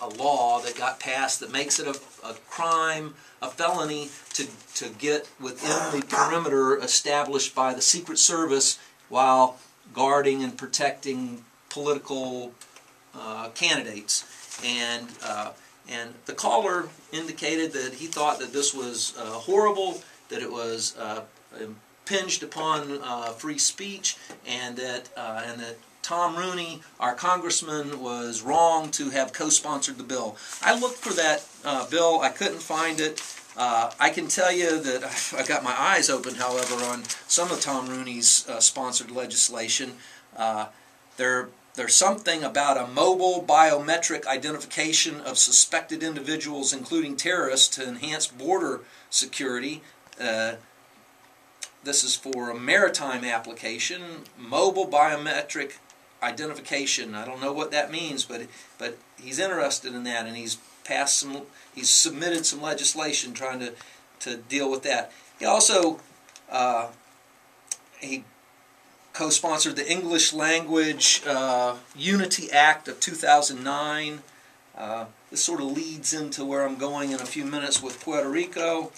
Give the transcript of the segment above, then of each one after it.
a law that got passed that makes it a crime, a felony, to get within the perimeter established by the Secret Service while guarding and protecting political candidates. And the caller indicated that he thought that this was horrible, that it was impinged upon free speech, and that Tom Rooney, our congressman, was wrong to have co-sponsored the bill. I looked for that bill. I couldn't find it. I can tell you that I got my eyes open, however, on some of Tom Rooney's sponsored legislation. There's something about a mobile biometric identification of suspected individuals, including terrorists, to enhance border security. This is for a maritime application, mobile biometric identification. I don't know what that means, but he's interested in that, and he's submitted some legislation trying to deal with that. He also he co-sponsored the English Language Unity Act of 2009. This sort of leads into where I'm going in a few minutes with Puerto Rico.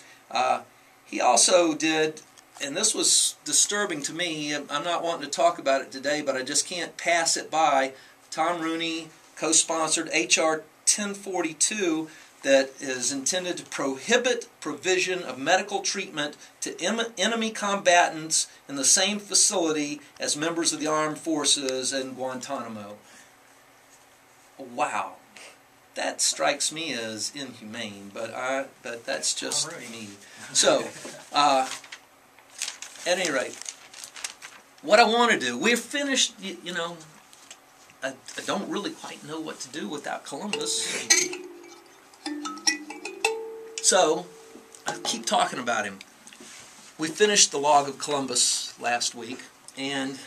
He also did, and this was disturbing to me, I'm not wanting to talk about it today, but I just can't pass it by. Tom Rooney co-sponsored H.R. 1042 that is intended to prohibit provision of medical treatment to enemy combatants in the same facility as members of the armed forces in Guantanamo. Wow. That strikes me as inhumane, but that's just me. So, at any rate, what I want to do, we're finished, you know, I don't really quite know what to do without Columbus. So, I keep talking about him. We finished the log of Columbus last week, and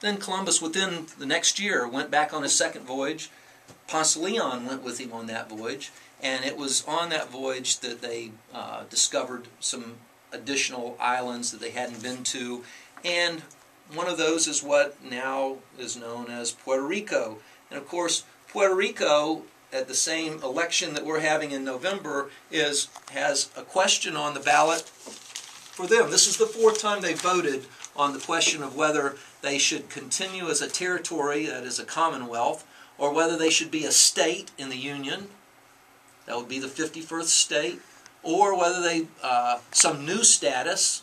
then Columbus, within the next year, went back on his second voyage. Ponce de Leon went with him on that voyage, and it was on that voyage that they discovered some additional islands that they hadn't been to, and one of those is what now is known as Puerto Rico. And of course, Puerto Rico, at the same election that we're having in November, has a question on the ballot for them. This is the fourth time they voted on the question of whether they should continue as a territory, that is a commonwealth, or whether they should be a state in the Union, that would be the 51st state, or whether they, some new status,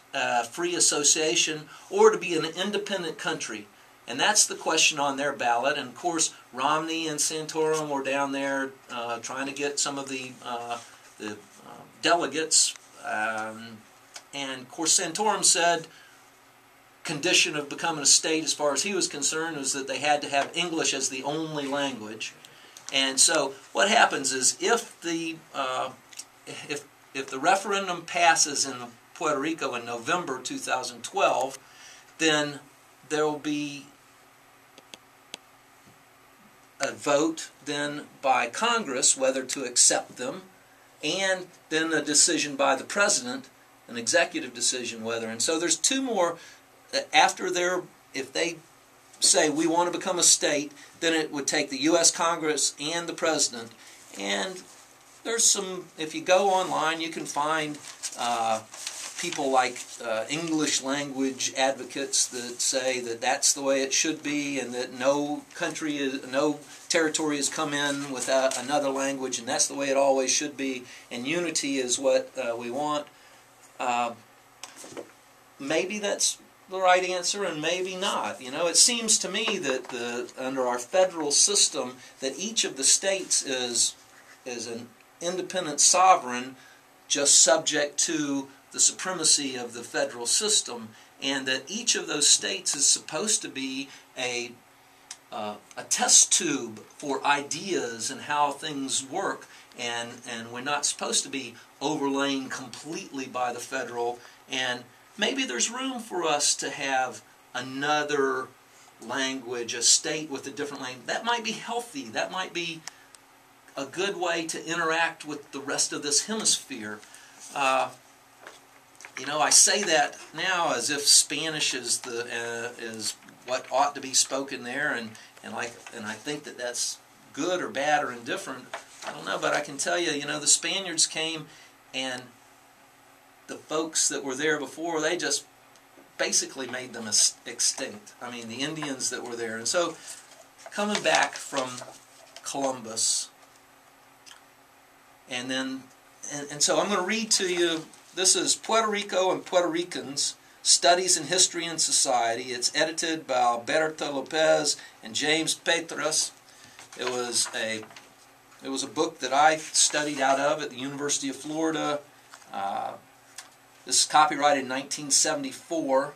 free association, or to be an independent country. And that's the question on their ballot. And of course, Romney and Santorum were down there trying to get some of the delegates. And of course, Santorum said condition of becoming a state, as far as he was concerned, was that they had to have English as the only language. And so what happens is, if the referendum passes in Puerto Rico in November 2012, then there will be a vote then by Congress whether to accept them, and then a decision by the president, an executive decision whether. And so there's two more. After if they say we want to become a state, then it would take the U.S. Congress and the president. And there's some, if you go online, you can find people like English language advocates that say that that's the way it should be, and that no territory has come in without another language, and that's the way it always should be, and unity is what we want. Maybe that's the right answer, and maybe not. You know, it seems to me that under our federal system, that each of the states is an independent sovereign, just subject to the supremacy of the federal system, and that each of those states is supposed to be a test tube for ideas and how things work, and we're not supposed to be overlain completely by the federal. And maybe there's room for us to have another language, a state with a different language. That might be healthy. That might be a good way to interact with the rest of this hemisphere. You know, I say that now as if Spanish is what ought to be spoken there, and I think that that's good or bad or indifferent, I don't know, but I can tell you, you know, the Spaniards came and the folks that were there before, they just basically made them extinct. I mean, the Indians that were there. And so, coming back from Columbus, and then, and so I'm going to read to you, this is Puerto Rico and Puerto Ricans, Studies in History and Society. It's edited by Alberto Lopez and James Petras. It was a book that I studied out of at the University of Florida. This is copyrighted in 1974.